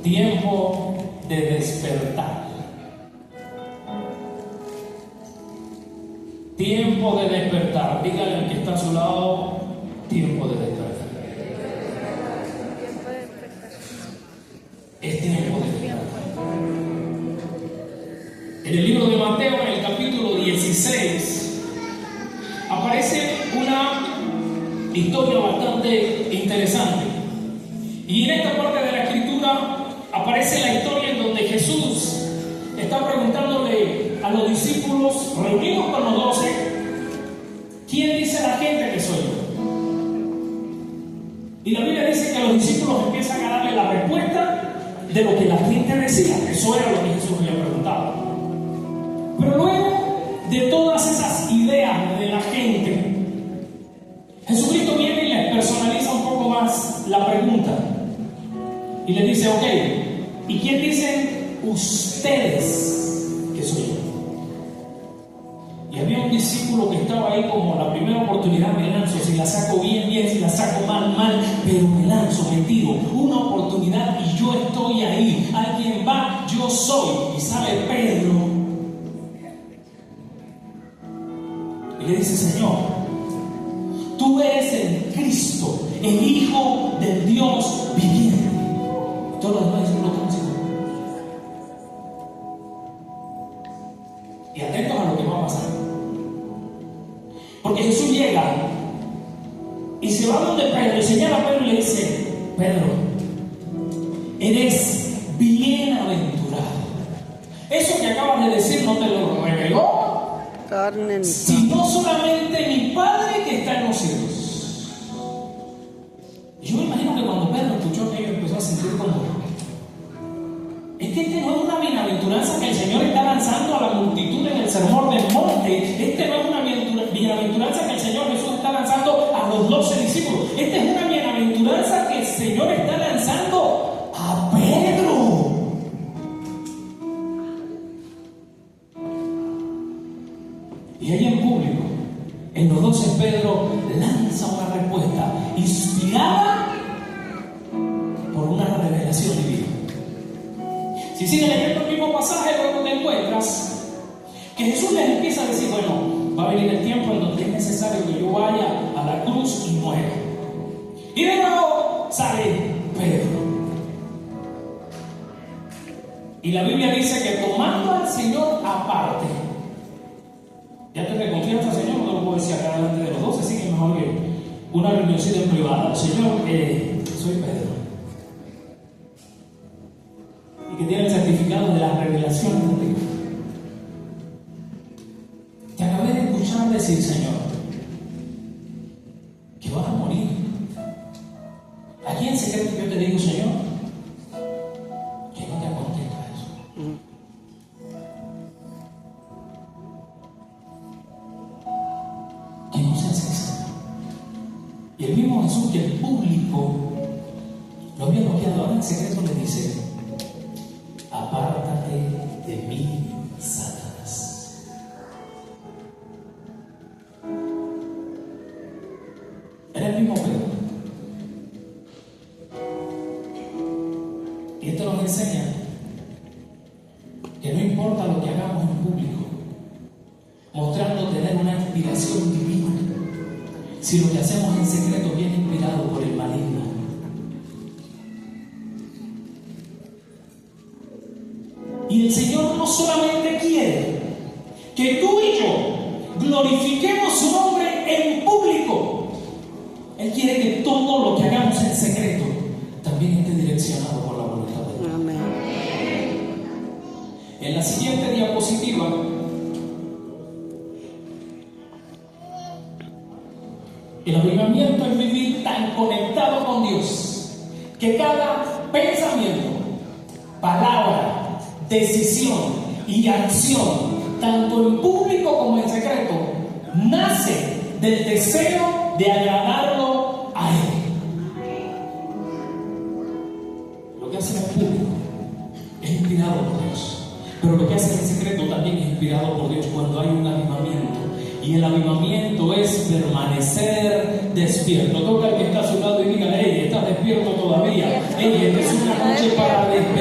Tiempo de despertar. Tiempo de despertar. Dígale al que está a su lado, tiempo de despertar. Es tiempo de despertar. En el libro de Mateo, en el capítulo 16, aparece una historia bastante interesante. Y en esta parte de la escritura aparece la historia en donde Jesús está preguntándole a los discípulos reunidos con los 12, ¿quién dice la gente que soy yo? Y la Biblia dice que los discípulos empiezan a darle la respuesta de lo que la gente decía. Eso era lo que Jesús había preguntado. Pero luego de todas esas ideas de la gente, Jesucristo viene y les personaliza un poco más la pregunta y le dice, ok, ¿y quién dicen ustedes que soy yo? Y había un discípulo que estaba ahí como la primera oportunidad, me lanzo, si la saco bien, bien, si la saco mal, mal, pero me lanzo, me tiro, una oportunidad y yo estoy ahí, alguien va, yo soy. Y sabe Pedro, y le dice, Señor, tú eres el Cristo, el Hijo del Dios viviente. Y todos los demás discípulos están así. Y atentos a lo que va a pasar. Porque Jesús llega y se va donde Pedro y señala a Pedro y le dice, Pedro, eres bienaventurado. Eso que acabas de decir no te lo reveló sino solamente mi Padre que está en los cielos. Y yo me imagino que cuando Pedro escuchó aquello empezó a sentir como, es que este no es una bienaventuranza que el Señor está lanzando a la multitud en el sermón del monte. Este no es una bienaventuranza que el Señor Jesús está lanzando a los 12 discípulos. Esta es una bienaventuranza que el Señor está lanzando a Pedro. Y ahí en público, en los 12, Pedro lanza una respuesta inspirada por una revelación divina. Si sigues leyendo el mismo pasaje, luego te encuentras que Jesús les empieza a decir, bueno, va a venir el tiempo en donde es necesario que yo vaya a la cruz y muera. Y de nuevo sale Pedro. Y la Biblia dice que tomando al Señor aparte, ya te reconfías al Señor, no lo puedo decir acá delante de los 12, así que mejor que una reunioncita en privado. Señor, soy Pedro. Y que tiene el certificado de la revelación de Dios. Te acabé de escuchar decir, Señor, que vas a morir. Aquí en secreto yo te digo, Señor, que no te acontezca eso. Que no seas sincero. Y el mismo Jesús que el público lo había bloqueado, ahora en secreto le dice, apártate de mí, Satanás. Era el mismo Pedro. Y esto nos enseña que no importa lo que hagamos en público, mostrando tener una inspiración divina, si lo que hacemos en secreto viene inspirado por el maligno. Y el Señor no solamente quiere que tú y yo glorifiquemos su nombre en público, Él quiere que todo lo que hagamos en secreto también esté direccionado por la voluntad de Dios. Amén. En la siguiente diapositiva el avivamiento es vivir tan conectado con Dios que cada pensamiento, palabra, decisión y acción, tanto en público como en secreto, nace del deseo de agradarlo a Él. Lo que hace en público es inspirado por Dios, pero lo que hace en secreto también es inspirado por Dios cuando hay un avivamiento. Y el avivamiento es permanecer despierto. Toca al que está a su lado y dígale, hey, estás despierto todavía. Hey, esta es una noche para despertar.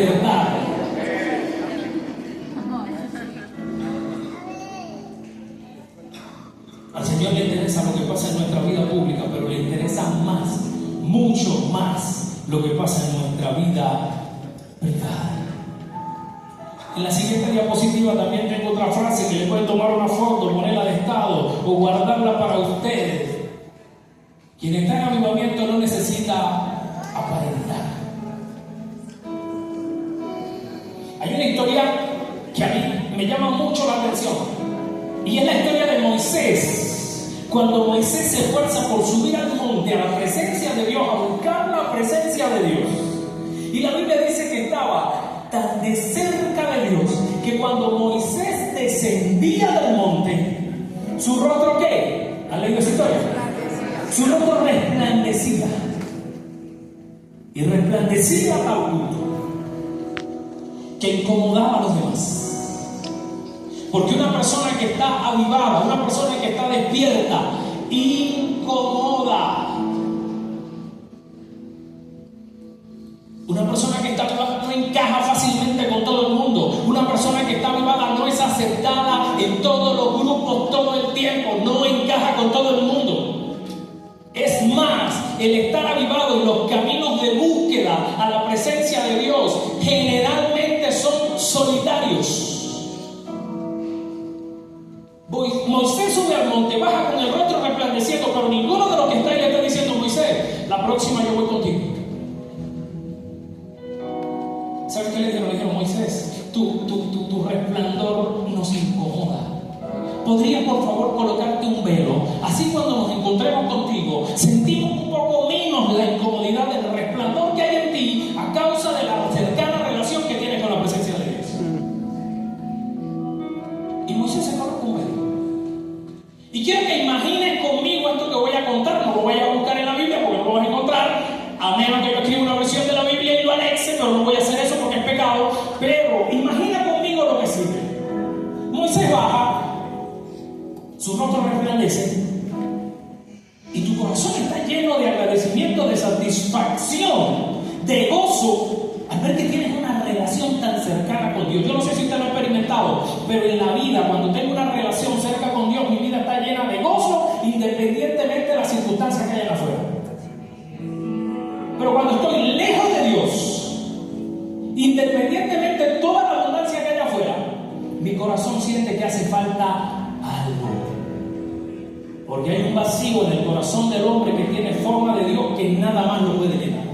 lo que pasa en nuestra vida privada. En la siguiente diapositiva también tengo otra frase que le pueden tomar una foto, ponerla de estado o guardarla para ustedes. Quien está en avivamiento no necesita aparentar. Hay una historia que a mí me llama mucho la atención y es la historia de Moisés. Cuando Moisés se esfuerza por subir al monte a la presencia de Dios, a buscar la presencia de Dios, y la Biblia dice que estaba tan de cerca de Dios que cuando Moisés descendía del monte, su rostro, ¿qué? ¿Han leído esa historia? Su rostro resplandecía, y resplandecía a tal punto que incomodaba a los demás. Porque una persona que está avivada, una persona que está despierta, incomoda. Una persona que está avivada no encaja fácilmente con todo el mundo. Una persona que está avivada no es aceptada en todos los grupos todo el tiempo, no encaja con todo el mundo. Es más, el estar avivado en los caminos de búsqueda a la presencia de Dios generalmente son solitarios. Moisés sube al monte, baja con el rostro resplandeciendo, pero ninguno de los que está ahí le está diciendo: Moisés, la próxima yo voy contigo. ¿Sabes qué le dijeron? Le dijeron: Moisés, tu resplandor nos incomoda. ¿Podría por favor colocarte un velo? Así cuando nos encontremos contigo, sentimos un poco menos la incomodidad del resplandor que hay en ti a causa de la cercana relación que tienes con la presencia de Dios. Y Moisés se coloca un velo. Y quiero que imagines conmigo esto que voy a contar. No lo voy a buscar en la Biblia porque no lo vas a encontrar, a menos que yo escriba una versión de la Biblia y lo anexe, pero no voy a hacer eso porque es pecado. Pero imagina conmigo lo que sigue. Moisés baja, su rostro resplandece y tu corazón está lleno de agradecimiento, de satisfacción, de gozo al ver que tienes una relación tan cercana con Dios. Yo no sé si usted lo ha experimentado, pero en la vida, cuando tengo una relación cerca con Dios, mi vida está llena de gozo independientemente de las circunstancias que hayan afuera. Pero cuando estoy lejos de Dios, independientemente de toda la abundancia que haya afuera, mi corazón siente que hace falta algo. Porque hay un vacío en el corazón del hombre que tiene forma de Dios que nada más lo puede llenar.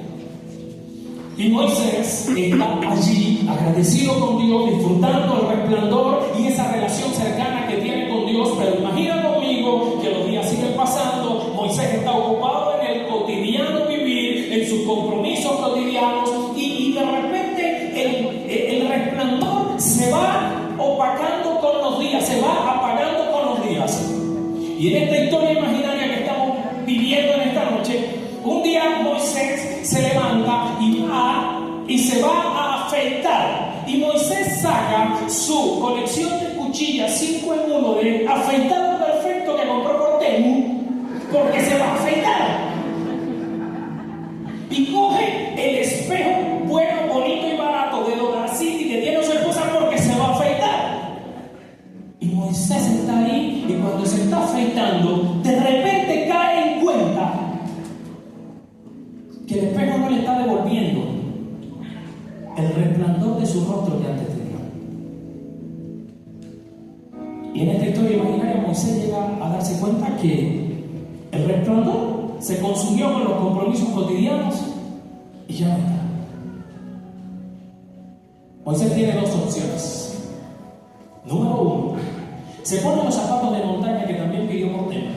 Y Moisés está allí agradecido con Dios, disfrutando el resplandor y esa relación cercana que tiene con Dios. Pero imagina conmigo que los días siguen pasando. Moisés está ocupado en el cotidiano vivir, en sus compromisos cotidianos, y de repente el resplandor se va opacando con los días, se va apagando con los días. Y en esta historia imaginaria que estamos viviendo en esta noche, un día Moisés se levanta y se va a afeitar. Y Moisés saca su colección de cuchillas 5 en 1 de afeitado perfecto que compró por Temu, porque se va a afeitar. Y coge el espejo bueno, bonito y barato de Dollar City que tiene su esposa porque se va a afeitar. Y Moisés está ahí, y cuando se está afeitando, de repente cae en cuenta que el espejo no le está devolviendo el resplandor de su rostro que antes tenía. Y en esta historia imaginaria, Moisés llega a darse cuenta que el resplandor se consumió con los compromisos cotidianos y ya no está. Moisés tiene dos opciones. Número 1, se pone los zapatos de montaña que también pidió por tema,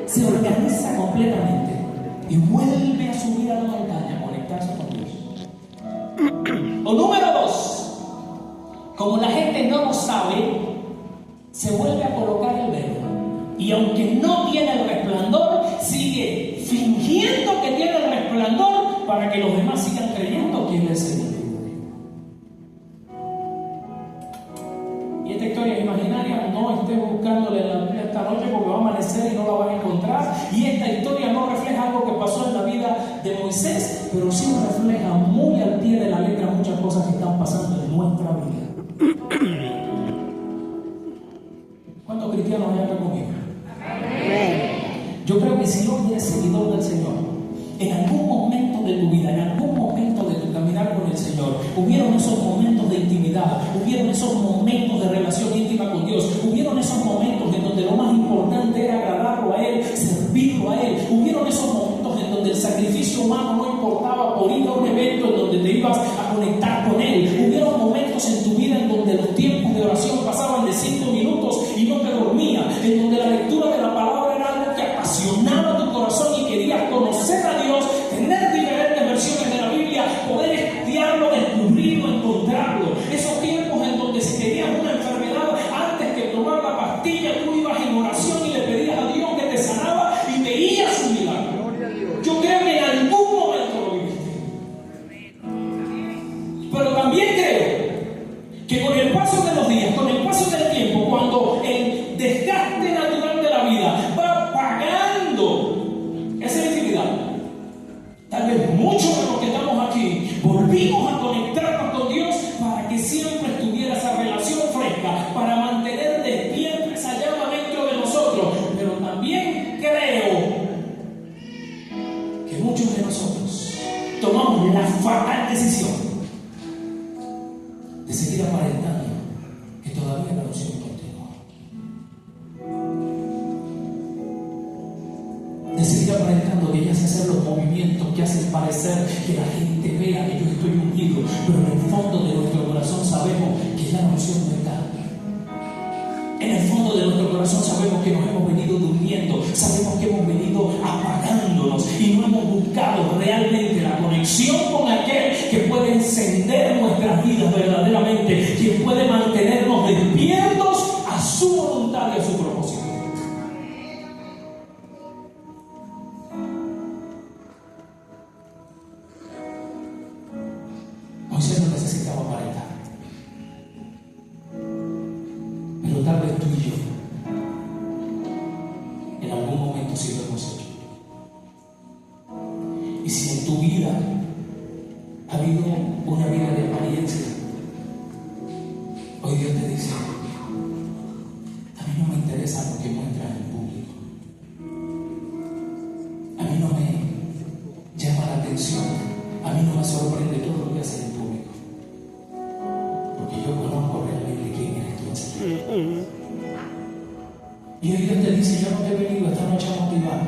se organiza completamente y vuelve a subir a la montaña a conectarse con Dios. O número 2, como la gente no lo sabe, se vuelve a colocar el velo y aunque no tiene el resplandor, sigue fingiendo que tiene el resplandor para que los demás sigan creyendo que Él es el Dios. Y esta historia imaginaria no estés buscándole esta noche porque va a amanecer y no la vas a encontrar. Y esta historia no refleja algo que pasó en la vida de Moisés, pero sí refleja muy al pie de la letra muchas cosas que están pasando en nuestra vida. ¿Cuántos cristianos hay acá conmigo? Yo creo que si hoy eres seguidor del Señor, en algún momento de tu vida, en hubieron esos momentos de intimidad, hubieron esos momentos de relación íntima con Dios, hubieron esos momentos en donde lo más importante era agradarlo a Él, servirlo a Él, hubieron esos momentos en donde el sacrificio humano no importaba por ir a un evento en donde te ibas a conectar con Él, hubieron momentos en tu vida en donde los tiempos de oración pasaban de 5 minutos y no te dormía, en donde la lectura de la palabra era algo que apasionaba tu corazón y querías conocer a Dios, tener diferentes versiones de la Biblia, poder estudiarlo, descubrirlo, encontrarlo. Esos tiempos en donde si tenías una enfermedad, antes que tomar la pastilla, tú ibas en oración y le pedías a Dios que te sanaba y veías un milagro. Yo creo que en algún momento lo viviste. Pero también creo que con el paso de los días, con el paso del tiempo, cuando el desgaste natural de la vida va pagando esa intimidad, tal vez muchos de los que estamos aquí volvimos a conectarnos con Dios para que siempre estuviera esa relación fresca, para mantener despierta esa llama dentro de nosotros. Pero también creo que muchos de nosotros tomamos la fatal decisión de seguir aparentando que todavía la oración continúa, de seguir aparentando que ya se hacen los movimientos que hacen parecer que la gente vea que yo estoy ungido, pero en el fondo de nuestro corazón sabemos que la oración no está. En el fondo de nuestro corazón sabemos que nos hemos venido durmiendo, sabemos que hemos venido apagándonos y no hemos buscado realmente la conexión con aquel que puede encender nuestras vidas verdaderamente, quien puede mantenernos despiertos a su voluntad y a su propósito. Moisés no necesitaba aparentar, pero tal vez tú y yo en algún momento sí lo hemos hecho. Y si en tu vida ha habido una vida de apariencia, hoy Dios te dice: a mí no me interesa lo que muestras en público, a mí no me llama la atención, a mí no me sorprende todo lo que haces en público, porque yo conozco realmente quién eres tú en secreto. Y hoy Dios te dice: yo no te he venido esta noche a motivar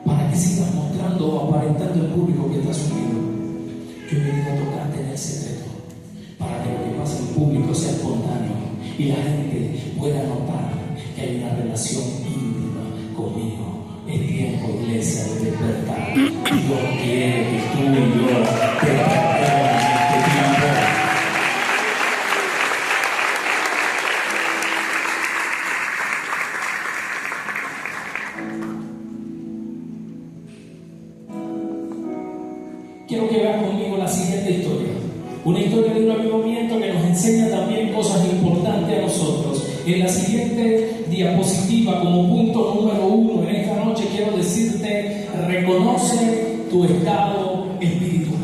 para que sigas mostrando o aparentando en público que estás unido. Yo he venido a tocarte en el secreto para que lo que pase en público sea espontáneo y la gente pueda notar que hay una relación íntima conmigo. Es tiempo, iglesia, de despertar. Dios quiere que tú y yo despertemos este tiempo. Quiero que veas conmigo la siguiente historia. Una historia de un avivamiento que nos enseña también cosas importantes a nosotros. En la siguiente diapositiva, como punto número 1, en esta noche quiero decirte: reconoce tu estado espiritual.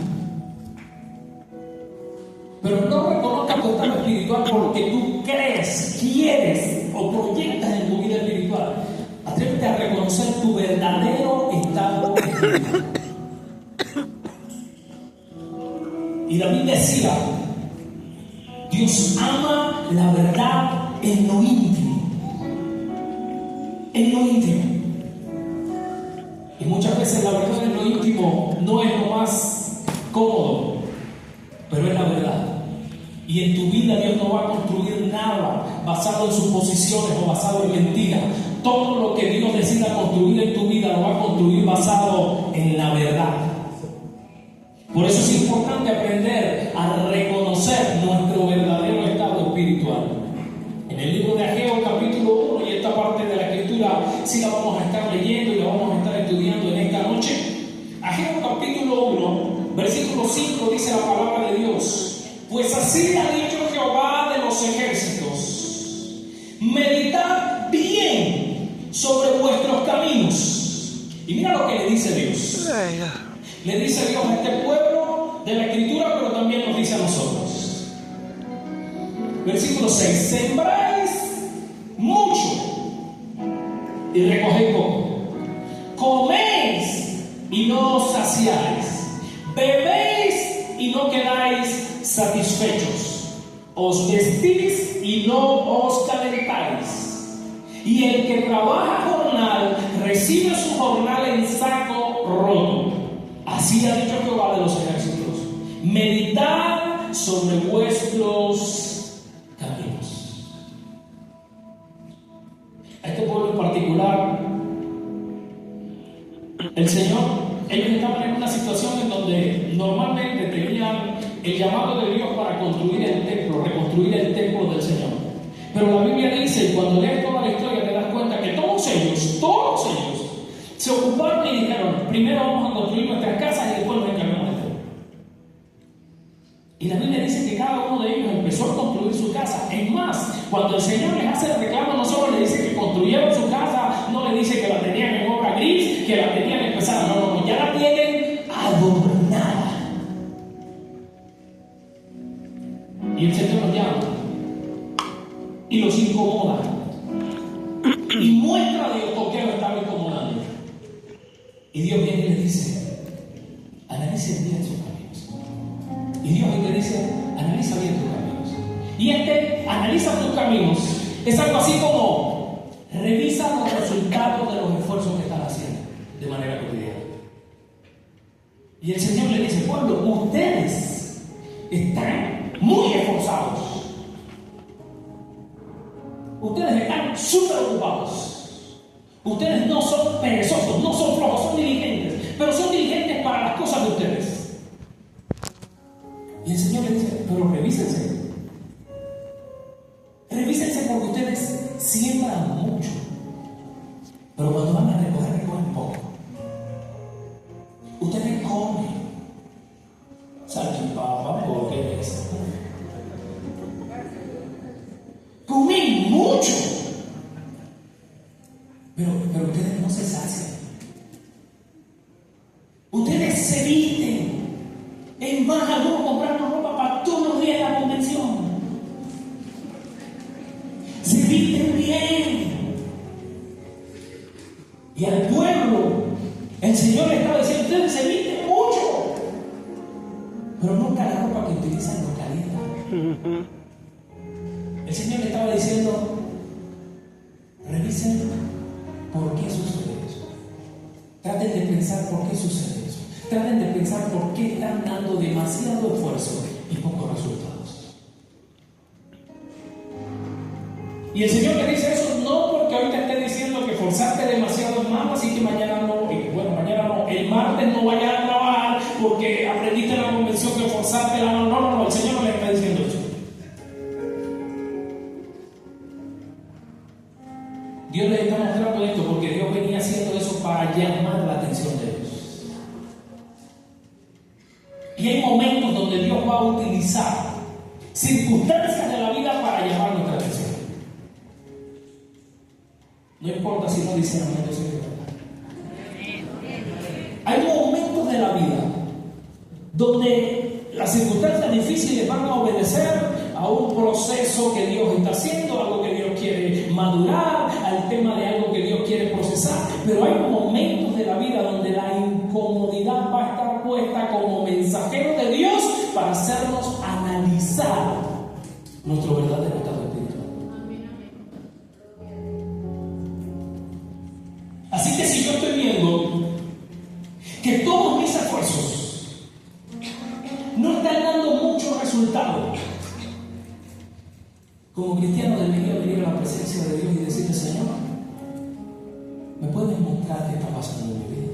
Pero no reconozcas tu estado espiritual por lo que tú crees, quieres o proyectas en tu vida espiritual. Atrévete a reconocer tu verdadero estado espiritual. Y David decía: Dios ama la verdad en lo íntimo. En lo íntimo. Y muchas veces la verdad en lo íntimo no es lo más cómodo, pero es la verdad. Y en tu vida Dios no va a construir nada basado en suposiciones o basado en mentiras. Todo lo que Dios decida construir en tu vida lo va a construir basado en la verdad. Por eso es importante aprender a reconocer nuestro verdadero estado espiritual. En el libro de Ageo, capítulo 1, y esta parte de la escritura sí la vamos a estar leyendo y la vamos a estar estudiando en esta noche. Ageo, capítulo 1, versículo 5, dice la palabra de Dios: pues así ha dicho Jehová de los ejércitos, meditad bien sobre vuestros caminos. Y mira lo que le dice Dios. Le dice Dios a este pueblo de la escritura, pero también nos dice a nosotros. Versículo 6: sembráis mucho y recogéis poco, coméis y no os saciáis, bebéis y no quedáis satisfechos. Os vestís y no os calentáis. Y el que trabaja jornal recibe su jornal en saco roto. Así ha dicho Jehová de los ejércitos. Meditad sobre vuestros caminos. A este pueblo en particular, el Señor, ellos estaban en una situación en donde normalmente tenían el llamado de Dios para construir el templo, reconstruir el templo del Señor. Pero la Biblia dice, y cuando lees toda la historia te das cuenta que todos ellos se ocuparon y dijeron: primero vamos a construir nuestras casas y después nos encargamos de esto. Y la Biblia dice que cada uno de ellos empezó a construir su casa. Es más, cuando el Señor les hace el reclamo, no solo le dice que construyeron su casa, no le dice que la tenían en obra gris, que la tenían empezada, no, ya la tienen adornada. Y el Señor los llama y los incomoda y muestra Dios por qué lo estaba incomodando. Y Dios viene y le dice: analicen bien sus caminos. Y Dios le dice: analiza bien tus caminos. Y analiza tus caminos es algo así como: revisa los resultados de los esfuerzos que están haciendo de manera cotidiana. Y el Señor le dice: pueblo, ustedes están muy esforzados. Ustedes están súper ocupados. Ustedes no son perezosos, no son flojos, son diligentes. Pero son diligentes para las cosas de ustedes. Y el Señor le dice: pero revísense. Revísense porque ustedes siembran mucho. Pero cuando van a recoger, recogen poco. Ustedes comen salchipapa, hamburguesas. Comen mucho. Pero ustedes no se sacian. Ustedes se visten. Es más, algunos compraron ropa para todos los días de la convención. Se visten bien. Y al pueblo, el Señor le estaba diciendo: ustedes se visten mucho, pero nunca la ropa que utilizan lo calienta. El Señor le estaba diciendo: revisen por qué sucede eso. Traten de pensar por qué sucede eso. Traten de pensar por qué están dando demasiado esfuerzo y pocos resultados. Y el Señor le dice eso no porque ahorita esté diciendo que forzarte demasiado es malo, así que mañana no, el martes no vayas a trabajar porque aprendiste en la convención que forzarte no, el Señor no le está diciendo eso. Dios les está mostrando esto porque Dios venía haciendo eso para llamar la atención de ellos. Y hay momentos donde Dios va a utilizar circunstancias de la vida para llamar nuestra atención. No importa si no dicen amén, yo sé que es verdad. Hay momentos de la vida donde las circunstancias difíciles van a obedecer a un proceso que Dios está haciendo, algo que Dios quiere madurar, al tema de algo que Dios quiere procesar. Pero hay momentos de la vida donde la incomodidad va a estar puesta como mensajero de Dios para hacernos analizar nuestro verdadero estado espiritual. Así que si yo estoy viendo que todos mis esfuerzos no están dando mucho resultado, como cristiano debería venir a la presencia de Dios y decirle: Señor, ¿me puedes mostrar qué está pasando en mi vida?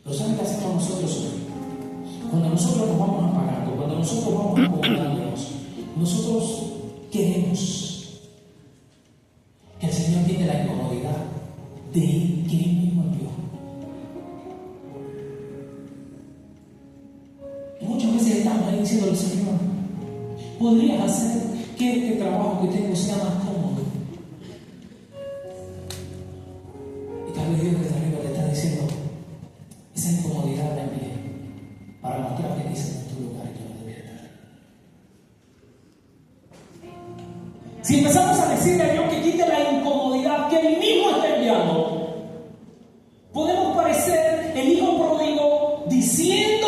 Pero ¿saben qué hacemos nosotros hoy? Cuando nosotros nos vamos apagando, cuando nosotros vamos acomodándonos, nosotros queremos que el Señor tiene la incomodidad de que Él mismo envió. Y muchas veces estamos ahí diciendo al Señor: ¿podrías hacer que este trabajo que tengo sea más cómodo? Y tal vez Dios desde arriba le está diciendo: esa incomodidad la envié para mostrarte que ese no es tu lugar y que no debes estar. Si empezamos a decirle a Dios que quite la incomodidad que Él mismo está enviando, podemos parecer el hijo pródigo diciendo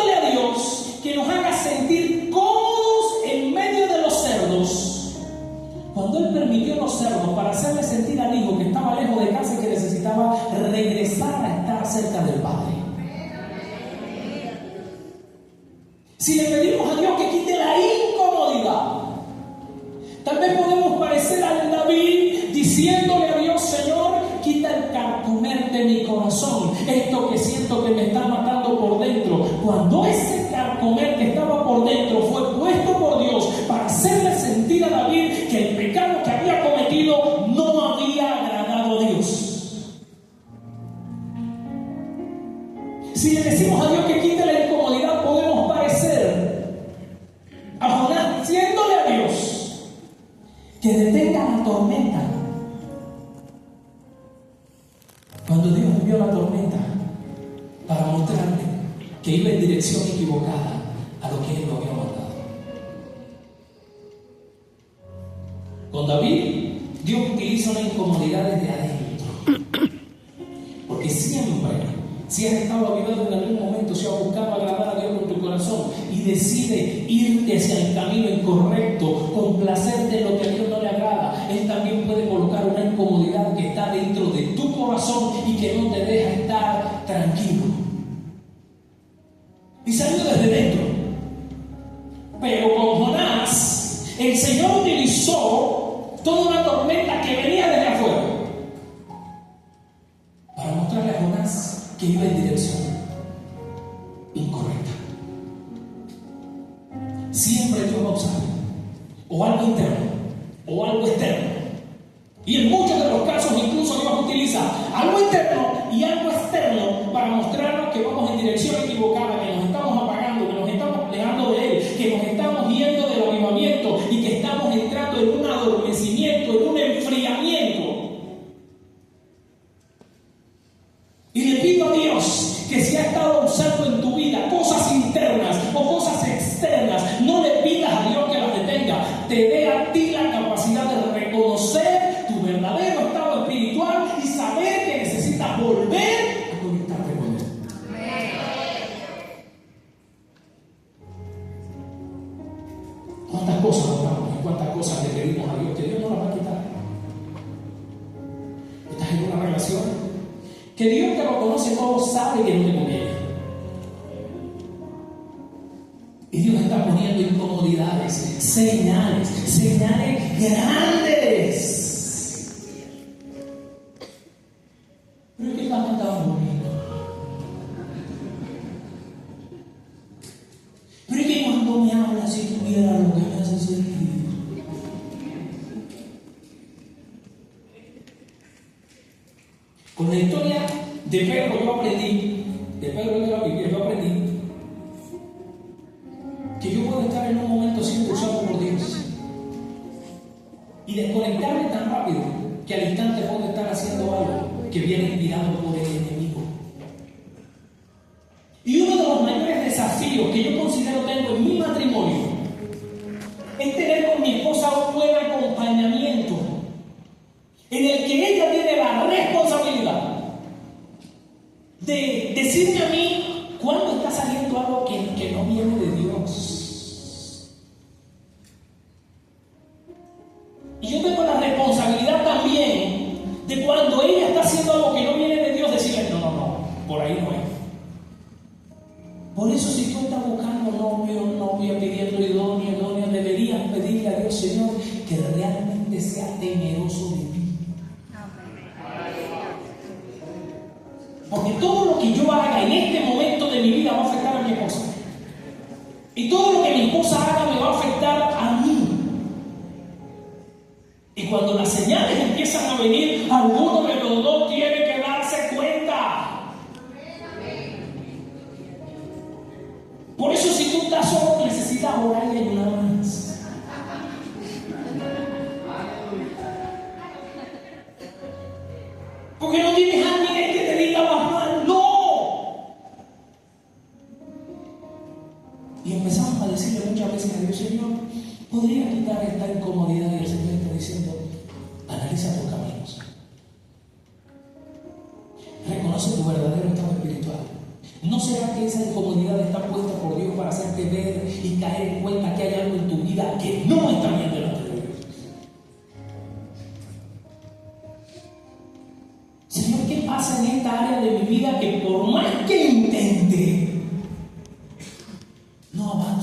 Si le pedimos a Dios que quite la incomodidad, tal vez podemos parecer al David diciéndole a Dios: Señor, quita el carcomer de mi corazón, esto que siento que me está matando por dentro. Cuando ese carcomer que estaba por dentro fue puesto por Dios para hacerle sentir a David que el pecado que había cometido no había agradado a Dios. Si le decimos a Dios que quite la incomodidad, podemos parecer a Jonás diciéndole a Dios que detenga la tormenta. Cuando Dios envió la tormenta para mostrarle que iba en dirección equivocada a lo que Él lo había mandado. Con David, Dios utiliza una incomodidad desde adentro. Porque siempre, si has estado avivado en algún momento, si has buscado agradar a Dios con tu corazón y decide irte hacia el camino incorrecto, complacerte en lo que a Dios no le agrada, Él también puede colocar una incomodidad que está dentro de tu corazón y que no te deja estar tranquilo. Y salió desde dentro. Pero con Jonás, el Señor utilizó toda una tormenta que venía desde afuera para mostrarle a Jonás que iba en dirección incorrecta. Siempre Dios va a usar o algo interno o algo externo. Y en muchos de los casos incluso Dios utiliza algo interno y algo externo para mostrarnos que vamos en dirección equivocada, que nos estamos apagando, que nos estamos alejando de Él, que nos estamos yendo del avivamiento y que estamos entrando en un adormecimiento, en un enfriamiento. Y le pido a Dios que si ha estado usando en tu vida cosas internas o cosas externas, no le pidas a Dios que las detenga. Te dé a ti la capacidad de reconocer tu verdadero estado espiritual y saber que necesitas volver a conectarte con Él. ¿Cuántas cosas oramos y cuántas cosas le pedimos a Dios que Dios no las va a quitar? ¿Estás en una relación? Que Dios que lo conoce todo sabe que no te conviene. Y Dios está poniendo incomodidades, señales grandes. Pero es que estás cantando bonito. Pero es que cuando me hablas, si tuviera lo que me hace sentir. Con la historia de Pedro yo aprendí que yo puedo estar en un momento siendo usado por Dios y desconectarme tan rápido que al instante puedo estar haciendo algo que viene inspirado por el enemigo. Y uno de los mayores desafíos que yo considero tengo en mi matrimonio es tener con mi esposa un buen acompañamiento en el que ella tiene la responsabilidad de decirme a mí cuando está saliendo algo que no viene de Dios. Y yo tengo la responsabilidad también de cuando ella está haciendo algo que no viene de Dios, decirle: no, por ahí no es. Por eso si tú estás buscando novia, pidiendo idóneo, deberías pedirle a Dios: Señor, que realmente sea temeroso de ti. Porque todo lo que yo haga en este momento de mi vida va a afectar a mi esposa. Y todo lo que mi esposa haga me va a afectar a mí. Y cuando las señales empiezan a venir, alguno de los dos tiene que darse cuenta. Por eso si tú estás solo, necesitas orar y ayunar más. Porque no tienes a alguien que te diga: vas mal. ¡No! Y empezamos a decirle muchas veces a Dios: Señor, ¿podría quitar esta incomodidad? Y el Señor está diciendo: analiza tus caminos. Reconoce tu verdadero estado espiritual. ¿No será que esa incomodidad está puesta por Dios para hacerte ver y caer en cuenta que hay algo en tu vida que no está bien delante de Dios? Señor, ¿qué pasa en esta área de mi vida que por más que intente, no avanza?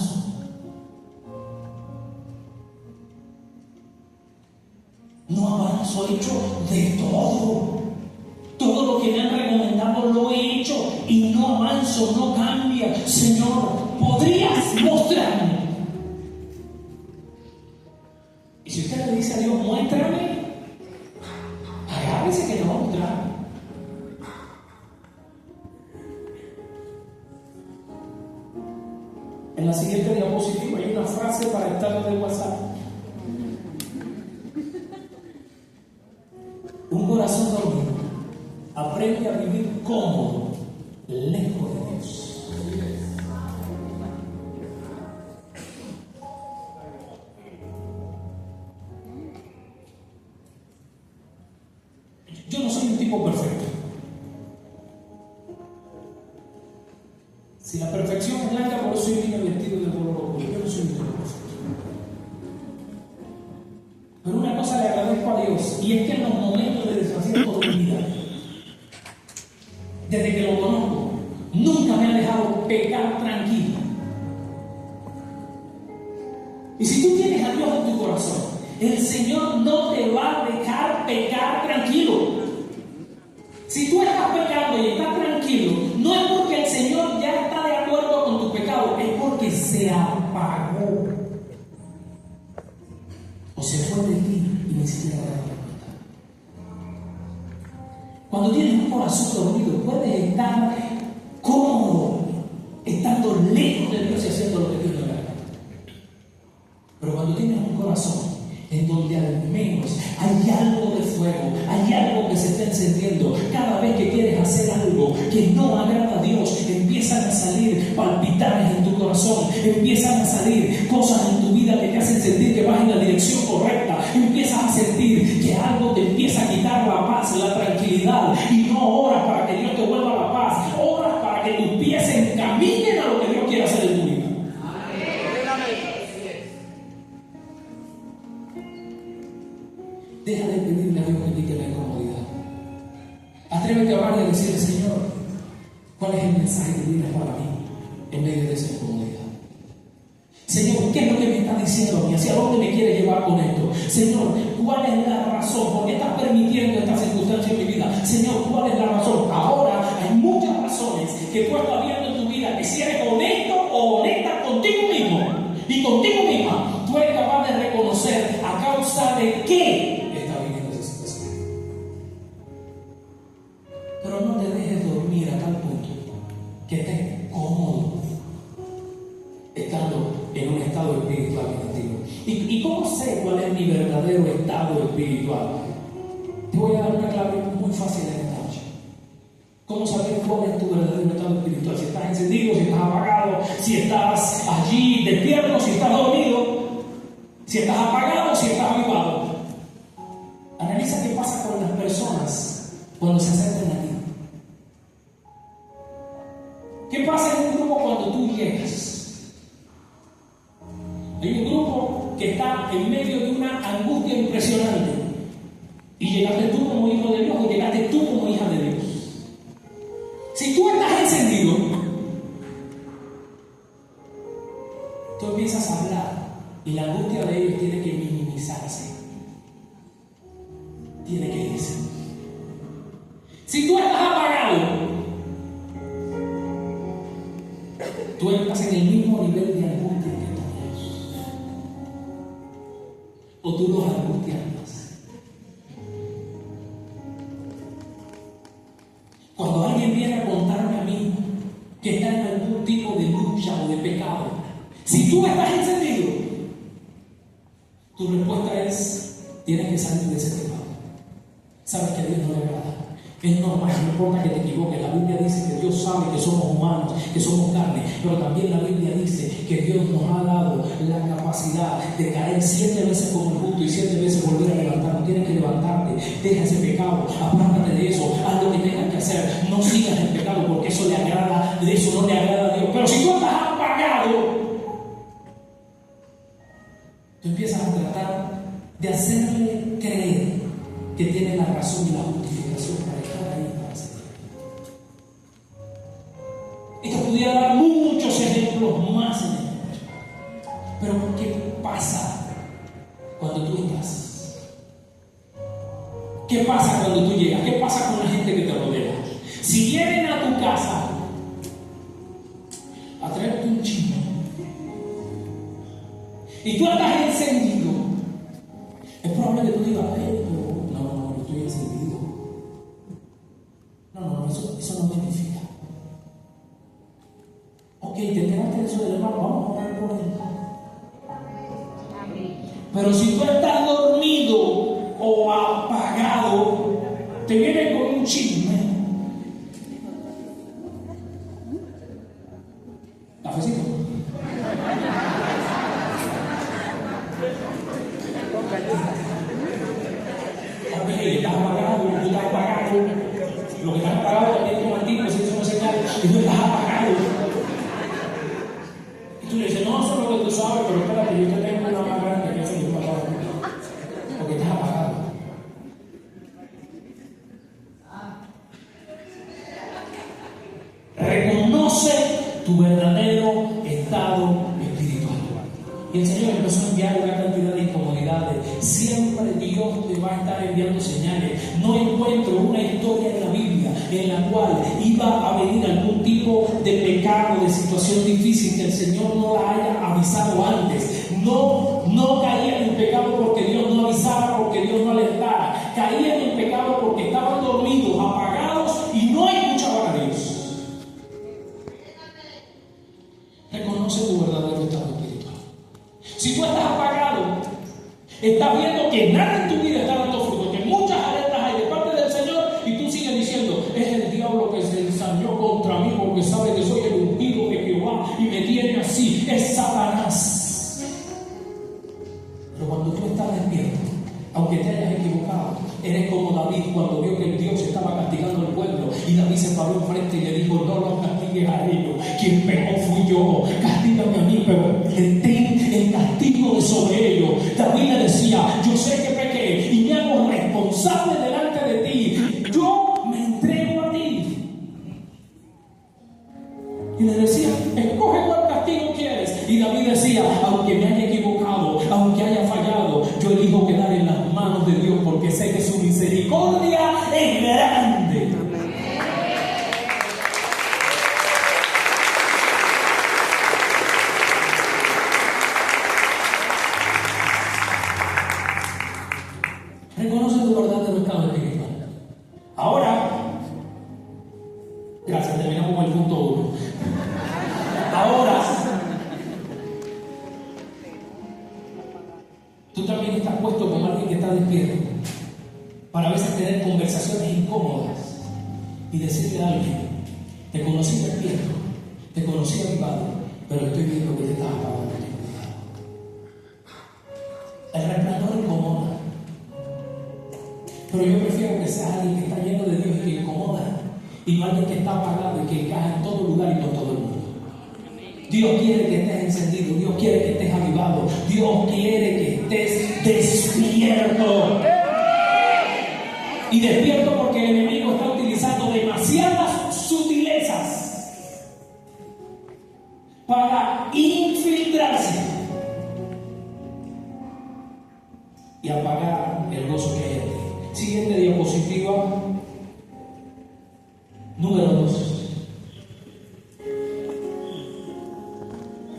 hermanos, he hecho de todo. Todo lo que me han recomendado lo he hecho y no avanzo, no cambia. Señor, ¿podrías mostrarme? Y si usted le dice a Dios, muéstrame, agárrese que le va a mostrar. En la siguiente diapositiva hay una frase para el estado de WhatsApp. Un corazón dormido aprende a vivir cómodo, lejos de Dios. Yo no soy un tipo perfecto. Si la perfección es blanca, por eso yo vine vestido de color oscuro. Yo no soy un tipo perfecto. Pero una cosa le agradezco a Dios, y es que en los momentos de desacierto de mi vida, desde que lo conozco, nunca me ha dejado pecar tranquilo. Y si tú tienes a Dios en tu corazón, el Señor no te va a dejar pecar tranquilo. Si tú estás pecando y estás tranquilo, no es porque el Señor ya está de acuerdo con tu pecado, es porque se apagó o se fue de ti y ni siquiera te das cuenta. Cuando tienes un corazón dormido, puedes estar cómodo, estando lejos de Dios y haciendo lo que Dios le da. Pero cuando tienes un corazón en donde al menos hay algo de fuego, hay algo que se está encendiendo, cada vez que quieres hacer algo que no agrada a Dios, empiezan a salir palpitares en tu corazón, empiezan a salir cosas en tu vida que te hacen sentir que vas en la dirección correcta, empiezas a sentir que algo te empieza a quitar la paz, la tranquilidad, y no oras para que Dios te vuelva la paz, oras para que tus pies se encaminen a lo que Dios quiere hacer en tu vida. Deja de pedirle a Dios que quite la incomodidad. Atrévete a orar y a decirle, Señor, ¿cuál es el mensaje que tienes para mí en medio de esa incomodidad? Señor, ¿qué es lo que me está diciendo a mí? ¿Hacia dónde me quiere llevar con esto? Señor, ¿cuál es la razón? ¿Por qué estás permitiendo esta circunstancia en mi vida? Señor, ¿cuál es la razón? Ahora hay muchas razones que tú estás viendo en tu vida, que si eres honesto o honesta contigo mismo y contigo misma, tú eres capaz de reconocer a causa de qué está viviendo esa situación. Pero no te dejes dormir a tal punto que estés cómodo estando en un estado espiritual negativo. ¿Y cómo sé cuál es mi verdadero estado espiritual? Te voy a dar una clave muy fácil en esta noche. ¿Cómo saber cuál es tu verdadero estado espiritual? Si estás encendido, si estás apagado, si estás allí despierto, si estás dormido, si estás apagado, si estás avivado. Analiza qué pasa con las personas cuando se acercan a ti. ¿Qué pasa en un grupo cuando tú llegas? Hay un grupo que está en medio de una angustia impresionante. Y llegaste tú como hijo de Dios o llegaste tú como hija de Dios. Si tú estás encendido, tú empiezas a hablar y la angustia de ellos tiene que minimizarse. Tiene que irse. Si tú estás apagado, tú estás en el mismo nivel de angustia que todos. O tú los angustias más. Cuando alguien viene a contarme a mí que está en algún tipo de lucha o de pecado, si tú estás encendido, tu respuesta es: tienes que salir de ese pecado. Sabes que a Dios no le agrada. Es normal, no importa que te equivoques. La Biblia dice que Dios sabe que somos humanos, que somos carne, pero también la Biblia dice que Dios nos ha dado la capacidad de caer 7 veces como el justo y 7 veces volver a levantarnos. Tienes que levantarte, deja ese pecado, apártate de eso, haz lo que tengas que hacer, no sigas el pecado porque eso le agrada, de eso no le agrada a Dios. Pero si tú estás apagado, tú empiezas a tratar de hacerle creer que tiene la razón y la justificación para estar ahí para hacer. Y te pudiera dar muchos ejemplos más en el mundo. Pero ¿qué pasa cuando tú estás ¿Qué pasa cuando tú llegas? ¿Qué pasa con la gente que te rodea? Si vienen a tu casa a traerte un chisme y tú estás encendido, es probable que tú digas, no, yo estoy encendido. No, eso no me edifica. Ok, te enteraste de eso del hermano, vamos a orar por él. Pero si tú estás dormido o apagado, te vienen con un chisme. Cafecito. Ok, estás apagado, tú estás apagado. Lo que estás apagado también es un antiguo, si eso no señal, y tú estás apagado. Y tú le dices, no, eso es lo que tú sabes, pero espérate, yo te tengo una más grande que eso que tú apagado. Porque estás apagado. Reconoce tu verdadero estado espiritual. Y el Señor empezó a enviar una cantidad de incomodidades. Siempre Dios te va a estar enviando señales. No encuentro una historia en la Biblia en la cual iba a venir algún tipo de pecado, de situación difícil que el Señor no la haya avisado antes. No caían en pecado porque Dios no avisara, porque Dios no alertara. Caían en pecado porque estaban dormidos, apagados y no escuchaban a Dios. Reconoce tu verdadero estado espiritual. Si tú estás apagado, estás viendo que nada en tu vida está dando fruto, que muchas alertas hay de parte del Señor y tú sigues diciendo, es el diablo que se ensañó contra mí porque sabe que soy el ungido de Jehová y me tiene así, es Satanás. Pero cuando tú estás despierto, aunque te hayas equivocado, eres como David cuando vio que Dios estaba castigando al pueblo y David se paró enfrente y le dijo, no los castigues a ellos, quien pecó fui yo, castígame a mí, pero ten el castigo de sobre ellos. David le decía, yo sé que pequé y me hago responsable delante de ti, yo me entrego a ti. Y le decía, escoge cuál castigo quieres. Y David decía, aunque me haya equivocado, aunque haya fallado, yo elijo quedar en las manos de Dios porque sé que su misericordia es grande. Reconoce tu verdadero estado espiritual. Ahora, gracias, terminamos con el punto 1. Ahora, tú también estás puesto con alguien que está despierto para a veces tener conversaciones incómodas y decirle a alguien, te conocí despierto, te conocí avivado, pero estoy viendo que te estás apagando. El resplandor incomoda, pero yo prefiero que seas alguien que está lleno de Dios y que incomoda, y no alguien que está apagado y que encaja en todo lugar y con todo el mundo. Dios quiere que estés encendido, Dios quiere que estés avivado, Dios quiere que estés despierto. Y despierto porque el enemigo está utilizando demasiadas sutilezas para infiltrarse y apagar el gozo que hay en ti. Siguiente diapositiva, número 2.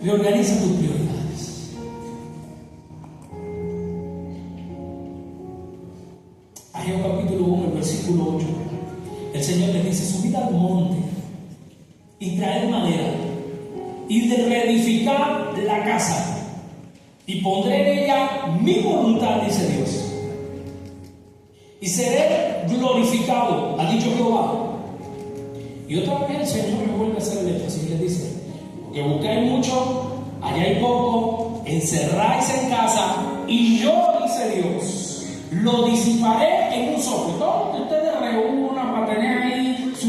Reorganiza tus prioridades. Ageo capítulo 1, el versículo 8. El Señor les dice, subid al monte y traed madera y de reedificar la casa y pondré en ella mi voluntad, dice Dios, y seré glorificado, ha dicho Jehová. Y otra vez el Señor me vuelve a hacer el énfasis y le dice, que busquéis mucho, halláis poco, encerráis en casa, y yo, dice Dios, lo disiparé en un soplo. Todo lo que ustedes reúnan para tener ahí su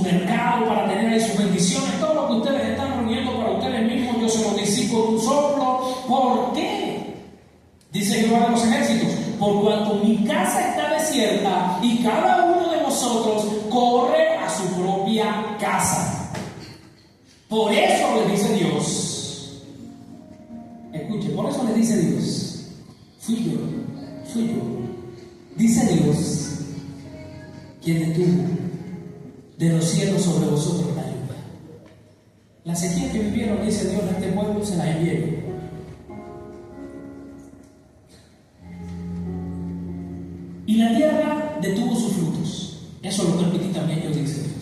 mercado, para tener ahí sus bendiciones, todo lo que ustedes están reuniendo para ustedes mismos, yo se lo disipo en un soplo. ¿Por qué? Dice Jehová de los ejércitos, por cuanto mi casa está desierta y cada uno de vosotros corre a su propia casa. Por eso les dice Dios, escuche, por eso les dice Dios, fui Soy yo. Dice Dios, quien detuvo de los cielos sobre vosotros la lluvia. La sequía que vivieron, dice Dios, a este pueblo se la envié. Y la tierra detuvo sus frutos. Eso lo permití también yo, dice Dios.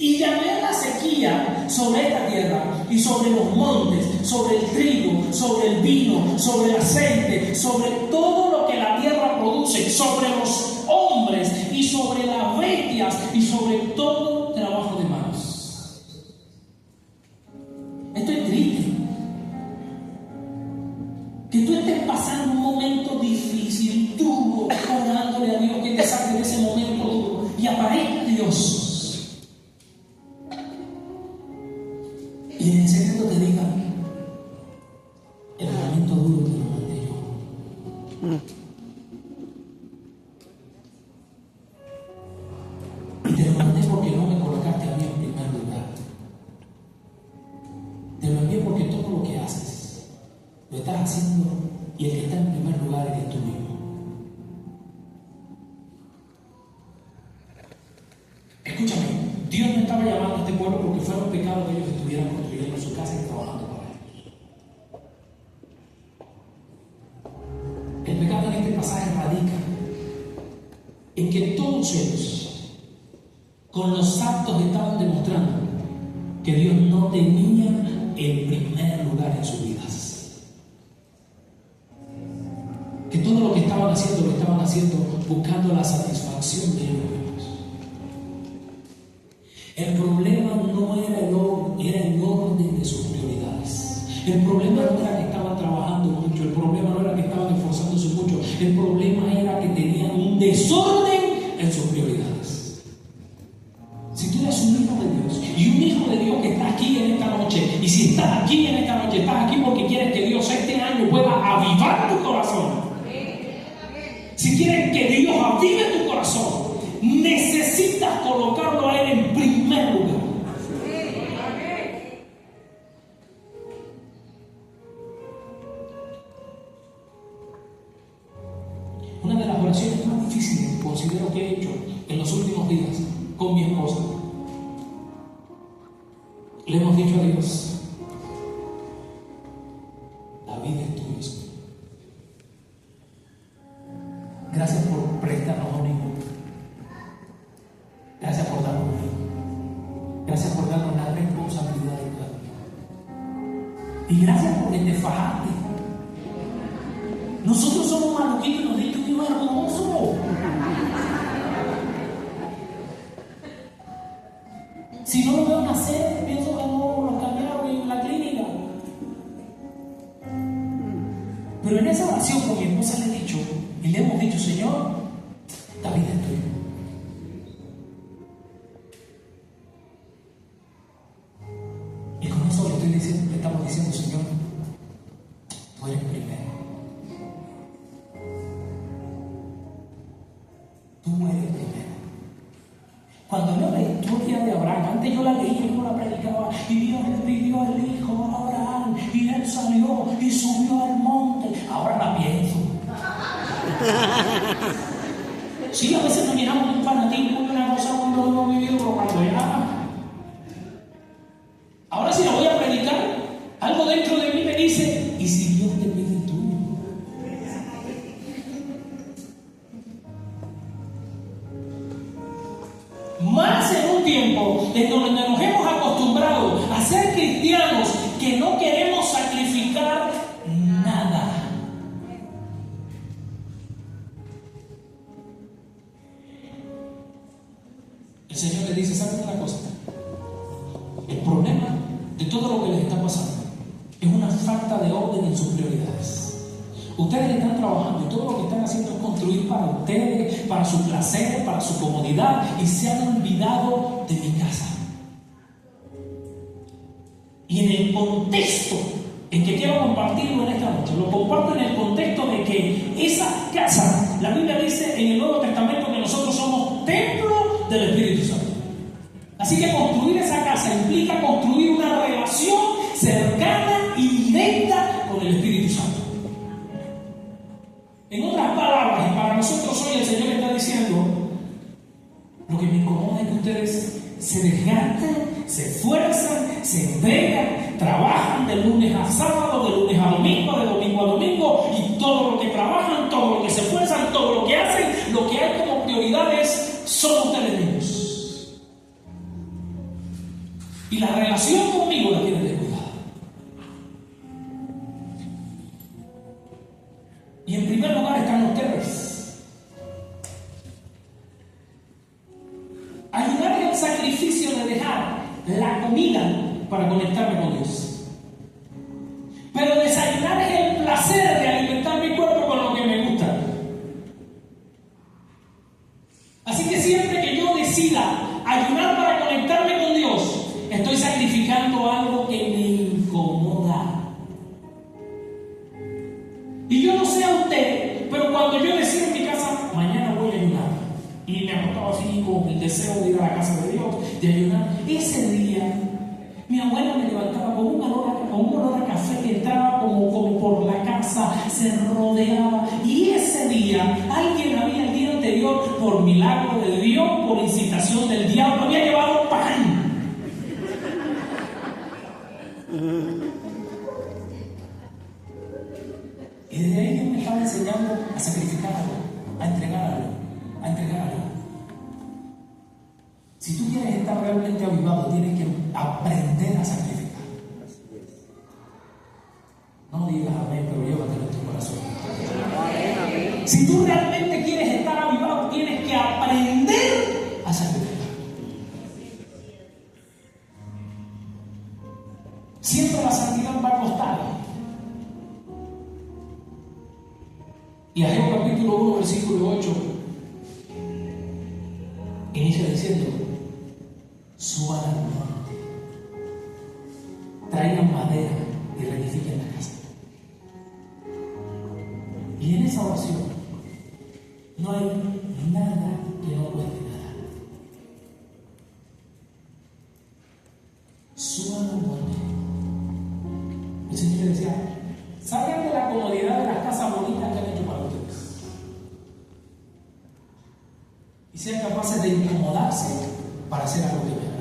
Y llamé la sequía sobre esta tierra y sobre los montes, sobre el trigo, sobre el vino, sobre el aceite, sobre todo lo que la tierra produce, sobre los hombres y sobre las bestias y sobre todo trabajo de manos. Esto es triste. Que tú estés pasando un momento difícil, duro, orándole a Dios que te saque de ese momento duro y aparezca Dios. Y en el secreto te diga, el momento duro te lo mandé yo. Y te lo mandé porque no me colocaste a mí en primer lugar. Te lo envié porque todo lo que haces, lo estás haciendo y el que está en primer lugar eres tú mismo. Escúchame, Dios no estaba llamando a este pueblo porque fueron pecados de ellos que estuvieran construyendo su casa y trabajando para ellos. El pecado en este pasaje radica en que todos ellos, con los actos, estaban demostrando que Dios no tenía el primer lugar en sus vidas. Que todo lo que estaban haciendo, lo estaban haciendo buscando la satisfacción de ellos mismos. El problema no era el orden, era el orden de sus prioridades. El problema no era que estaban trabajando mucho, el problema no era que estaban esforzándose mucho, el problema era que tenían un desorden en sus prioridades. Si tú eres un hijo de Dios y un hijo de Dios que está aquí en esta noche, y si estás aquí en esta noche, estás aquí porque quieres que Dios este año pueda avivar tu corazón. Si quieres que Dios avive tu corazón, necesitas colocarlo a Él en primer lugar. Una de las oraciones más difíciles que considero que he hecho en los últimos días con mi esposa, le hemos dicho a Dios, la vida es tuya. Gracias por prestarnos a un hijo. Gracias por darnos un hijo. Gracias por darnos la responsabilidad de cuidar. Y gracias porque te fajaste. Nosotros somos maluquitos y nos dice un Dios hermoso. Si no lo veo nacer, pienso que no lo cambiaron en la clínica. Pero en esa oración con mi esposa le he dicho, y le hemos dicho, Señor, la vida es tuya. Y con eso le estamos diciendo, Señor, tú eres primero. Tú eres primero. Cuando yo leí la historia de Abraham, antes yo la leí, yo no la predicaba, y Dios le pidió al hijo a Abraham, y él salió y subió al monte. Ahora la pienso. Sí, a veces nos miramos de un fanatismo de una cosa cuando hemos vivido, pero cuando ya. Ahora si la voy a predicar, algo dentro de mí me dice, ¿y si Dios te pide el tuyo? Más en un tiempo en donde nos hemos acostumbrado a ser cristianos que no queremos sacrificar nada. El Señor le dice, ¿saben una cosa? El problema de todo lo que les está pasando es una falta de orden en sus prioridades. Ustedes están trabajando y todo lo que están haciendo es construir para ustedes, para su placer, para su comodidad, y se han olvidado de mi casa. Y en el contexto en que quiero compartirlo en esta noche, lo comparto en el contexto de que esa casa, la Biblia dice en el Nuevo Testamento que nosotros somos templo del Espíritu Santo. Así que construir esa casa implica construir una relación cercana y directa con el Espíritu Santo. En otras palabras, nosotros hoy el Señor está diciendo, lo que me incomoda es que ustedes se desgastan, se esfuerzan, se entregan, trabajan de lunes a sábado, de lunes a domingo, de domingo a domingo, y todo lo que trabajan, todo lo que se esfuerzan, todo lo que hacen, lo que hay como prioridades son ustedes mismos. Y la relación conmigo la tienen descuidada. Y en primer lugar están ustedes. Ayudar en el sacrificio de dejar la comida para conectarme con Dios. Pero desayunar es el placer de alimentar mi cuerpo con lo que me gusta. Así que siempre que yo decida ayunar para conectarme con Dios, estoy sacrificando algo que me incomoda. Y yo no sé a usted, pero cuando yo decido en mi casa, mañana voy a ayunar, y me acostaba así con el deseo de ir a la casa de Dios, de ayunar, ese día mi abuela me levantaba con un olor a café que entraba como por la casa, se rodeaba, y ese día alguien había el día anterior, por milagro de Dios, por incitación del diablo, había llevado pan. Y desde ahí Dios me estaba enseñando a sacrificar algo, a entregar algo, a entregar algo. Si tú quieres estar realmente avivado, tienes que aprender a sacrificar. No digas amén, pero llévatelo en tu corazón. Si tú realmente quieres estar avivado, tienes que aprender a sacrificar. Siempre la santidad va a costar. Y Ageo capítulo 1, versículo 8 inicia diciendo: suban al monte, traigan madera y reedifiquen la casa. Y en esa oración no hay nada que no cueste nada. Suban al monte. El Señor le decía: salgan de la comodidad de las casas bonitas que han hecho para ustedes y sean capaces de incomodarse para hacer algo que me agrada.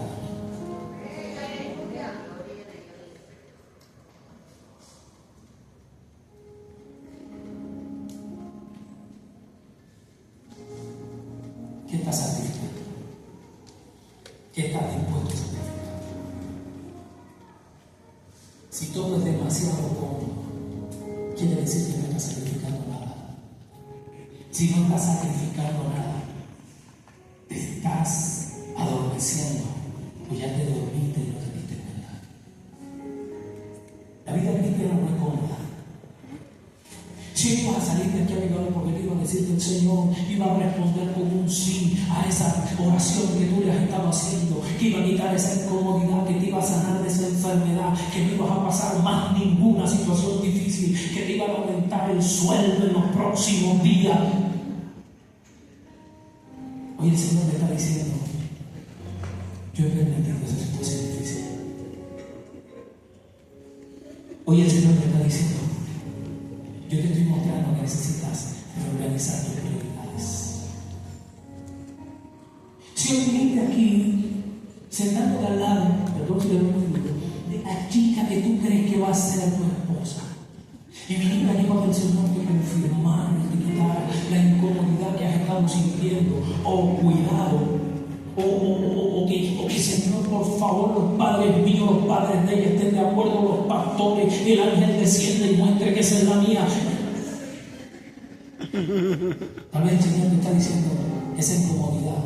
¿Qué estás sacrificando? ¿Qué estás dispuesto a sacrificar? Si todo es demasiado cómodo, quiere decir que no estás sacrificando nada. Si no estás sacrificando nada, te estás adormeciendo, o ya te dormiste y no te diste cuenta. La vida cristiana no es cómoda. Si ibas a salir de aquí avivado porque te iba a decir que el Señor iba a responder con un sí a esa oración que tú le has estado haciendo, que iba a quitar esa incomodidad, que te iba a sanar de esa enfermedad, que no ibas a pasar más ninguna situación difícil, que te iba a aumentar el sueldo en los próximos días. Hoy el Señor me está diciendo: yo he permitido esa situación difícil. Hoy el Señor me está diciendo: yo te estoy mostrando que necesitas reorganizar tus prioridades. Si hoy viniste aquí, sentándote al lado, de la chica que tú crees que va a ser tu esposa, y viniste aquí para que el Señor te confirmara y te quitara la incomodidad que has estado sintiendo, o cuidado, o que Señor, por favor, los padres míos, los padres de ella estén de acuerdo, los pastores, el ángel desciende y muestre que esa es la mía. Tal vez el Señor te está diciendo: esa incomodidad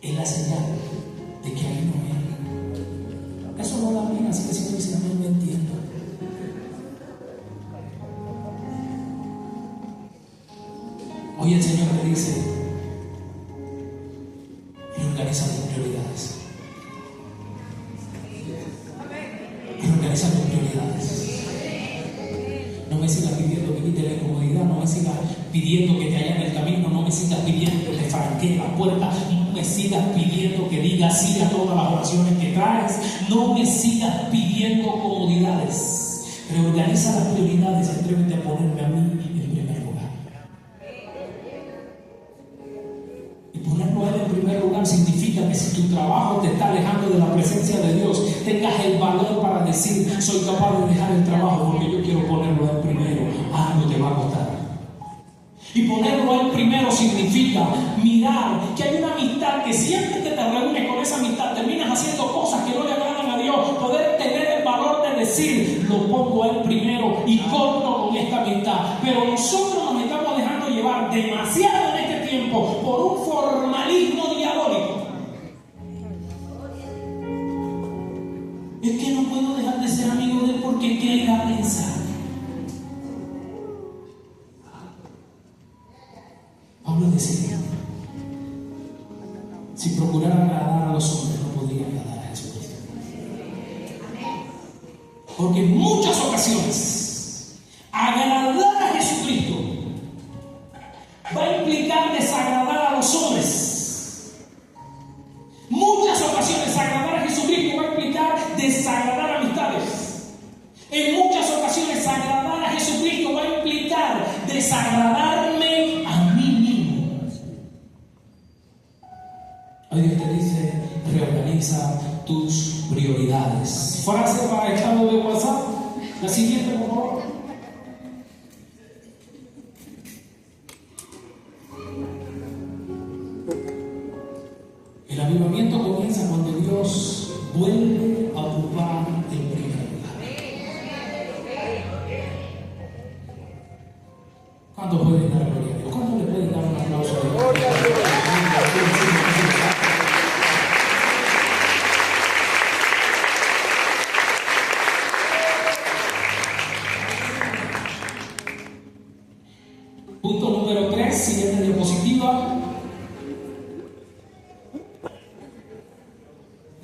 es la señal de que ahí no viene. Eso no la mía, así que el Señor dice: no me entiendo. Hoy el Señor te dice: reorganiza tus prioridades. Reorganiza tus prioridades. No me sigas pidiendo que quite la incomodidad, no me sigas pidiendo que te allane el camino, no me sigas pidiendo que te franquee la puerta, no me sigas pidiendo que digas sí a todas las oraciones que traes, no me sigas pidiendo comodidades. Reorganiza las prioridades y atrévete a ponerme a mí en primer lugar. lugar significa que si tu trabajo te está alejando de la presencia de Dios, tengas el valor para decir: soy capaz de dejar el trabajo porque yo quiero ponerlo al primero. Algo te va a costar. Y ponerlo al primero significa mirar que hay una amistad que siempre que te reúnes con esa amistad terminas haciendo cosas que no le agradan a Dios. Poder tener el valor de decir: lo pongo al primero y corto con esta amistad. Pero nosotros nos estamos dejando llevar demasiado en este tiempo por un formalismo diabólico. Es que no puedo dejar de ser amigo de él porque ¿qué irá a pensar? Pablo decía: si procurara agradar a los hombres, no podría agradar a Jesucristo. Porque en muchas ocasiones agradar a Jesucristo va a implicar desagradar a los hombres. Muchas ocasiones agradar a Jesucristo va a implicar desagradar amistades. En muchas ocasiones agradar a Jesucristo va a implicar desagradarme a mí mismo. Hoy Dios te dice: reorganiza tus prioridades. Frase para estado de WhatsApp. La siguiente, por favor. El avivamiento comienza cuando Dios vuelve a ocupar el primer lugar. ¿Cuántos pueden dar gloria a Dios? ¿Cuántos le pueden dar un aplauso a Dios? Punto número 3, siguiente diapositiva.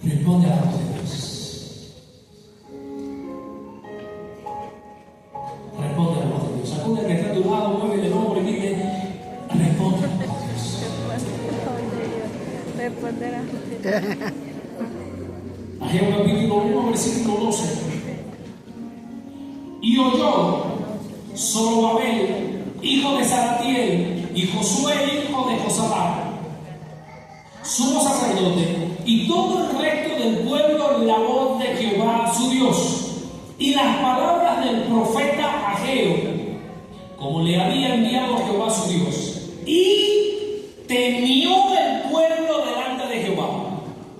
Responde a la voz de Dios. Responde a la voz de Dios. Sacude al que está a tu lado, mueve el hombro y dile: responde a la voz de Dios. Responder a Ageo capítulo 1, versículo 12. Y oyó Zorobabel, hijo de Salatiel, y Josué, hijo de Josafat, sumo sacerdote, y todo el resto del pueblo, la voz de Jehová su Dios, y las palabras del profeta Ageo, como le había enviado Jehová su Dios. Y temió el pueblo delante de Jehová.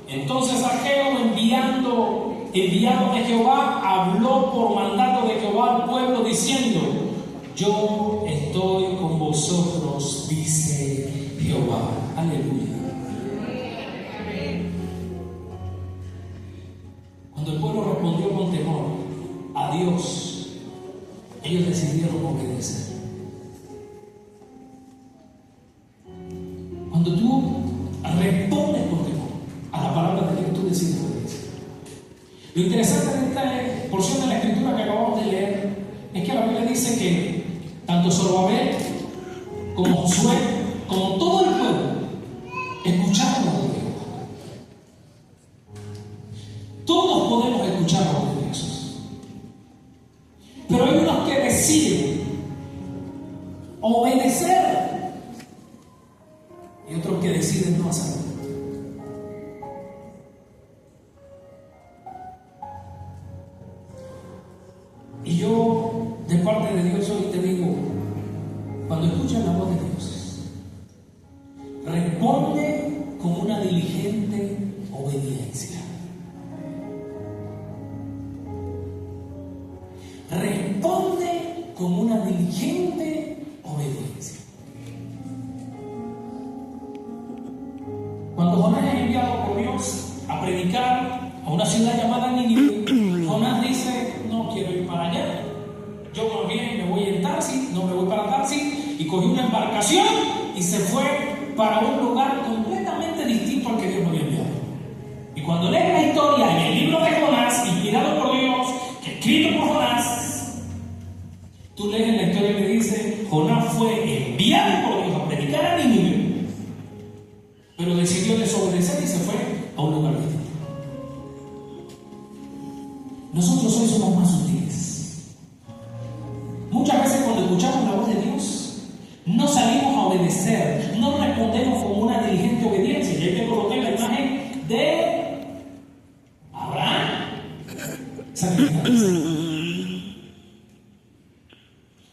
Entonces Ageo, enviado de Jehová, habló por mandato de Jehová al pueblo diciendo: yo estoy con vosotros, dice Jehová. Aleluya. Cuando el pueblo respondió con temor a Dios, ellos decidieron obedecer. Cuando tú respondes con temor a la palabra de Dios, tú decides obedecer. Lo interesante de esta porción de la escritura que acabamos de leer es que la Biblia dice que tanto Zorobabel como Josué, como todo el pueblo, escucharon la voz de Dios. Todos podemos escuchar la voz de Dios, pero hay unos que deciden obedecer y otros que deciden no hacerlo. Y yo, de parte de Dios, hoy te digo: cuando escuchas la voz de Dios, responde con una diligente obediencia. Responde con una diligente obediencia. Cuando Jonás es enviado por Dios a predicar a una ciudad llamada Nínive, Jonás dice: no quiero ir para allá, yo más bien me voy en Tarsis, no me voy para Tarsis, y cogí una embarcación y se fue para un lugar completamente distinto al que Dios me había enviado. Y cuando lees la historia en el libro de Jonás, inspirado por Dios, escrito por Jonás, tú lees en la historia que dice: Jonás fue enviado por Dios a predicar a Nínive, pero decidió desobedecer y se fue a un lugar distinto. Nosotros hoy somos más sutiles. Muchas veces cuando escuchamos la voz de Dios, no salimos a obedecer, no respondemos con una diligente obediencia. Y hay que colocar la imagen de Abraham.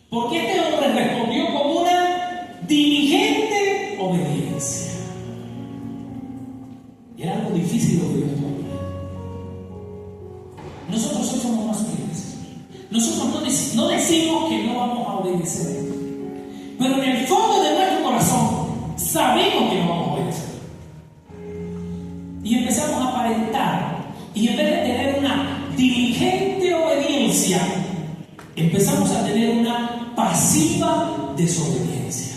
Porque este hombre respondió con una diligente obediencia. Y era algo difícil de obedecer. Nosotros hoy somos más humildes. Nosotros no decimos que no vamos a obedecer, pero en el fondo de nuestro corazón sabemos que no vamos a obedecer. Y empezamos a aparentar, y en vez de tener una diligente obediencia, empezamos a tener una pasiva desobediencia.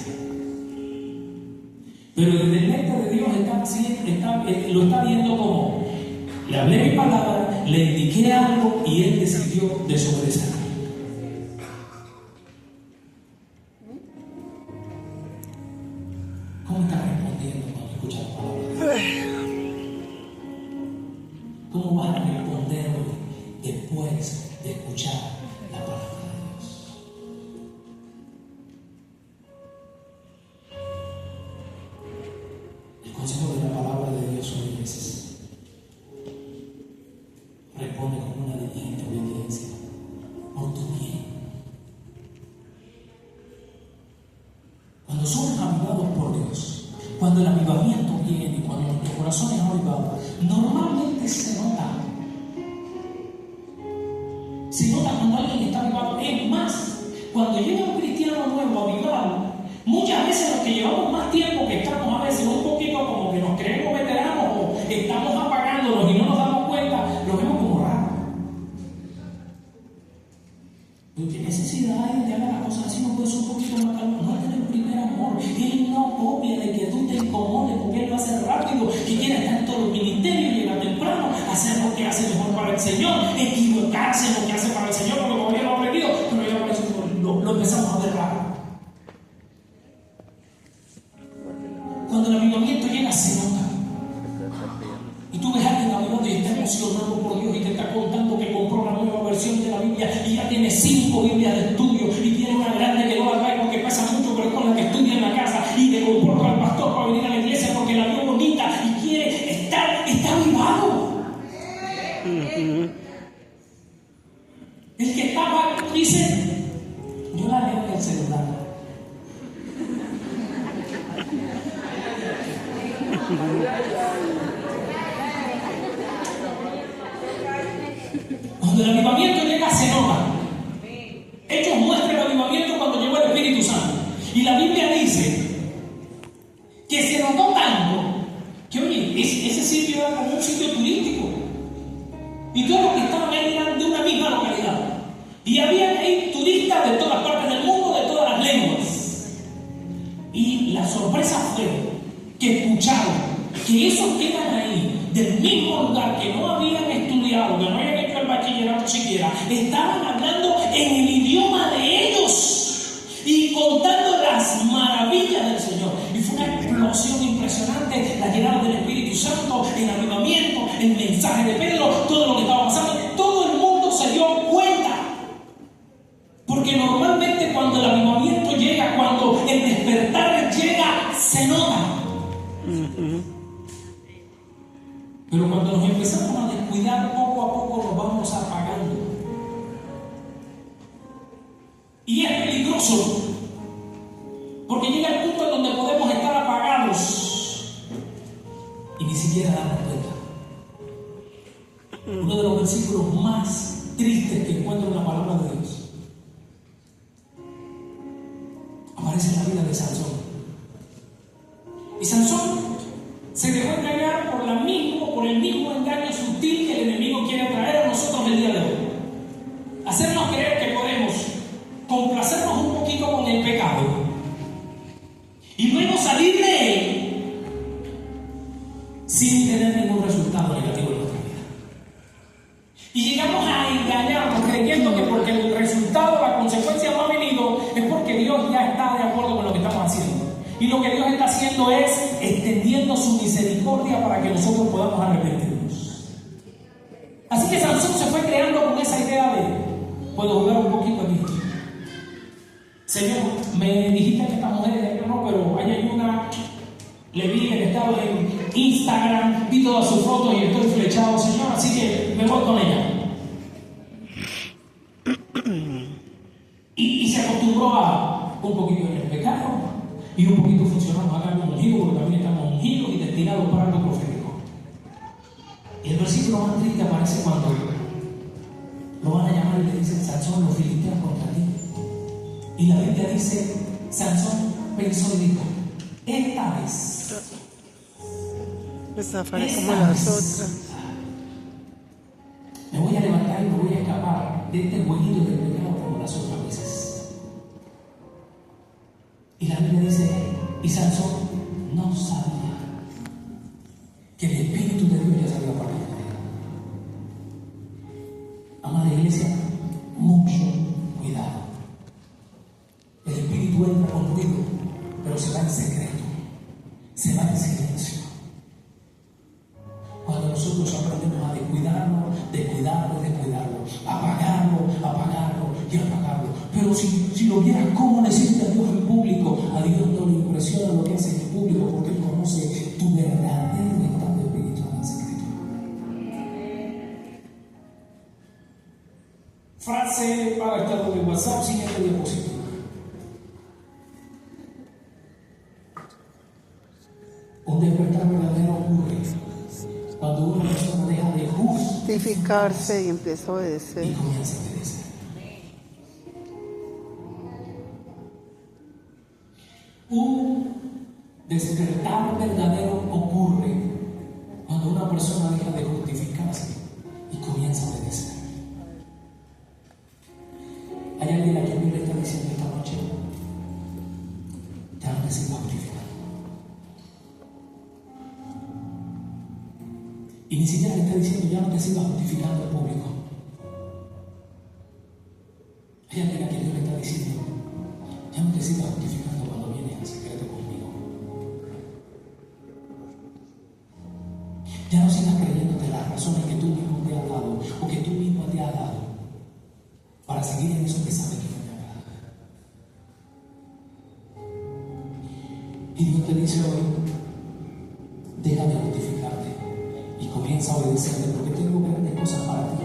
Pero desde el mente de Dios lo está viendo como: le hablé mi palabra, le indiqué algo y él decidió desobedecer. ¿Cómo está respondiendo cuando escucha la palabra de Dios? ¿Cómo vas a responder después de escuchar la palabra de Dios? El consejo de la palabra de Dios hoy es: responde con una diligente obediencia por tu bien. Cuando somos avivados por Dios, cuando el avivamiento viene, cuando nuestro corazón es avivado, normalmente se nota. Se nota cuando alguien está avivado. Es más, cuando llega un cristiano nuevo avivado, muchas veces los que llevamos más tiempo, que estamos a veces un poquito como que nos creemos veteranos o estamos apagándonos y no nos damos cuenta, lo vemos como raro. ¿Qué necesidad hay de hacer las cosas así? No puede ser un poquito más calmo. No es tener el primer amor. Él no copia de que tú te incomodes, porque él lo hace rápido, que quiere estar en todos los ministerios, llega temprano, hacer lo que hace mejor para el Señor, equivocarse en lo que hace para el Señor, porque todavía lo ha aprendido, pero ya por eso lo empezamos a ver raro. Cuando el avivamiento llega, se nota. Y tú ves a alguien avivado y está emocionado por Dios y te está contando que compró la nueva versión de la Biblia y ya tiene 5 Biblias de estudio y tiene una grande que no la trae porque pesa mucho, pero es con la que estudia en la casa, y le compró al pastor para venir a la iglesia porque la vio bonita y quiere está avivado. El que estaba dice: yo la leo en el celular. Cuando el avivamiento llega, se nota. Hechos muestra el avivamiento cuando llegó el Espíritu Santo. Y la Biblia dice que se notó tanto que, oye, ese sitio era como un sitio turístico. Y todos los que estaban ahí eran de una misma localidad. Y había ahí turistas de todas partes del mundo, de todas las lenguas. Y la sorpresa fue que escucharon que esos que iban ahí, del mismo lugar, que no habían estudiado, que no habían hecho el bachillerato siquiera, estaban hablando en el idioma de ellos y contando las maravillas del Señor. Y fue una explosión impresionante, la llegada del Espíritu Santo, el avivamiento, el mensaje de Pedro, todo lo que estaba pasando. Todo el mundo se dio cuenta. Porque normalmente cuando el avivamiento llega, cuando el despertar llega, se nota. Pero cuando nos empezamos a descuidar, poco a poco nos vamos apagando. Y es peligroso, porque llega el punto en donde podemos estar apagados y ni siquiera darnos cuenta. Uno de los versículos más tristes que encuentro en la palabra de Dios aparece en la vida de Sansón. Y Sansón se dejó engañar por el mismo engaño sutil que el enemigo quiere traer a nosotros el día de hoy. Hacernos creer que podemos complacernos un poquito con el pecado y luego salir de él sin tener ningún resultado negativo en nuestra vida. Y llegamos a engañarnos creyendo que porque el resultado, la consecuencia no ha venido, es porque Dios ya está de acuerdo con lo que estamos haciendo. Y lo que Dios está haciendo es extendiendo su misericordia para que nosotros podamos arrepentirnos. Así que Sansón se fue creando con esa idea de: puedo jugar un poquito aquí. Señor, me dijiste que esta mujer, yo no, pero hay una, le vi en estado en Instagram, vi todas sus fotos y estoy flechado, Señor, así que me voy con ella. Y se acostumbró a un poquito en el pecado y un poquito funcionando acá en un ungido, porque también estamos ungidos y destinados para algo profético. Y el versículo más triste aparece cuando lo van a llamar y le dicen: Sansón, los filisteos contra ti. Y la Biblia dice: Sansón pensó y dijo: esta vez como las otras. Me voy a levantar y me voy a escapar de este jueguito del pecado como las otras veces. Y la Biblia dice: y Sansón no sabía que el Espíritu de Dios ya se había apartado de él. Amada iglesia, mucho cuidado. El Espíritu entra con ruido, pero se va en secreto, se va en silencio. Cuando nosotros aprendemos a descuidarlo, apagarlo y apagarlo. Pero si lo vieras cómo necesita Dios en público, a Dios no le impresiona lo que hace en público, porque Él conoce tu verdadero estado espiritual en secreto. Frase para estado de WhatsApp, siguiente diapositiva. Un despertar verdadero ocurre cuando una persona deja de justificarse y empieza a obedecer. Y comienza a obedecer. Un despertar verdadero ocurre cuando una persona deja de justificarse y comienza a obedecer. Hay alguien a quien Dios le está diciendo esta noche: ya no necesitas justificar. Y ni siquiera le está diciendo: ya no te sigas justificando al público. Hay alguien a quien Dios le está diciendo: ya no te sigas justificando cuando vienes en secreto conmigo. Ya no sigas creyéndote las razones que tú mismo te has dado o que tú mismo te has dado para seguir en eso que sabes que no te agrada. Y Dios te dice hoy: deja de justificarte y comienza a obedecerle, porque tengo grandes cosas para ti.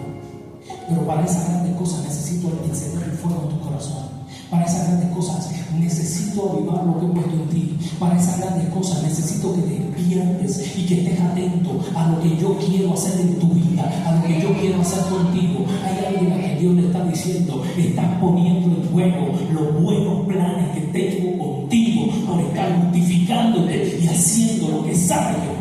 Pero para esas grandes cosas necesito encender el fuego en tu corazón. Para esas grandes cosas necesito avivar lo que he puesto en ti. Para esas grandes cosas necesito que despiertes y que estés atento a lo que yo quiero hacer en tu vida, a lo que yo quiero hacer contigo. Hay alguien a quien Dios le está diciendo: estás poniendo en juego los buenos planes que tengo contigo por estar justificándote y haciendo lo que sabes que no.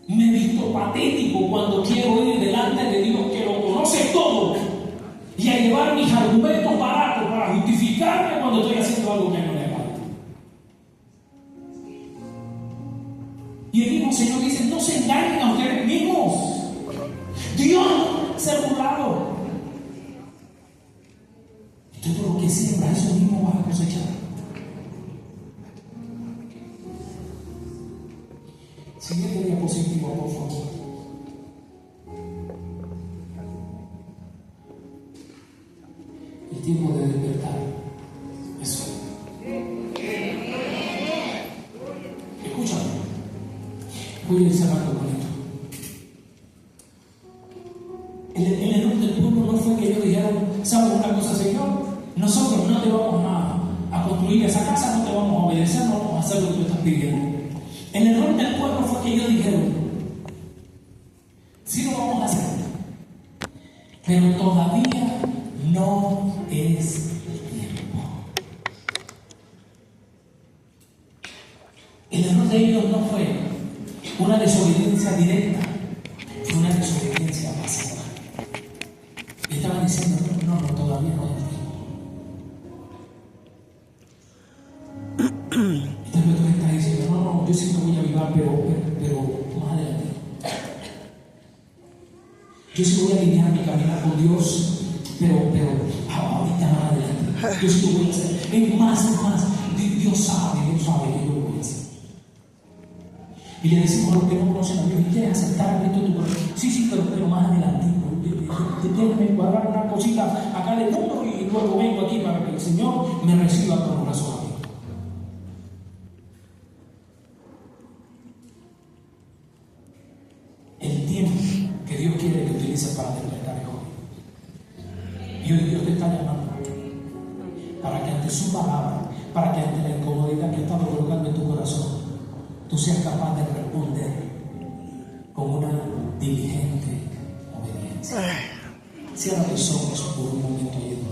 Me he visto patético cuando quiero ir delante de Dios, que lo conoce todo, y a llevar mis argumentos baratos para justificarme cuando estoy haciendo algo que no le agrada. Y el mismo Señor dice: no se engañen a ustedes mismos. Dios se ha burlado. Y todo lo que siembra, eso mismo vas a cosechar. Siguiente diapositiva, por favor. El tiempo de despertar es hoy. Escúchame. Voy a ir cerrando con esto. El error del pueblo no fue que ellos dijeron: ¿sabes una cosa, Señor? Nosotros no te vamos a construir esa casa, no te vamos a obedecer, no vamos a hacer lo que tú estás pidiendo. El error del pueblo fue que ellos dijeron: sí lo vamos a hacer, pero todavía no es el tiempo. El error de ellos no fue una desobediencia directa, fue una desobediencia pasiva. Estaban diciendo: no, todavía no es el tiempo. Entonces tú estás diciendo: no, yo sí me voy a avivar, pero más adelante. Yo sí voy a alinear mi caminar con Dios, pero ahorita más adelante. Yo sí lo voy a hacer. Es más. Dios sabe que yo lo voy a hacer. Y le decimos a los que no conocen a Dios: ¿y quieres aceptar esto en tu corazón? Sí, pero más adelante. déjame cuadrar una cosita acá del mundo y luego vengo aquí para que el Señor me reciba con un brazo abierto. El tiempo que Dios quiere que utilices para despertar es hoy. Y hoy Dios te está llamando para que ante su palabra, para que ante la incomodidad que estaba colocando en tu corazón, tú seas capaz de responder con una diligente obediencia. Cierra tus ojos por un momento y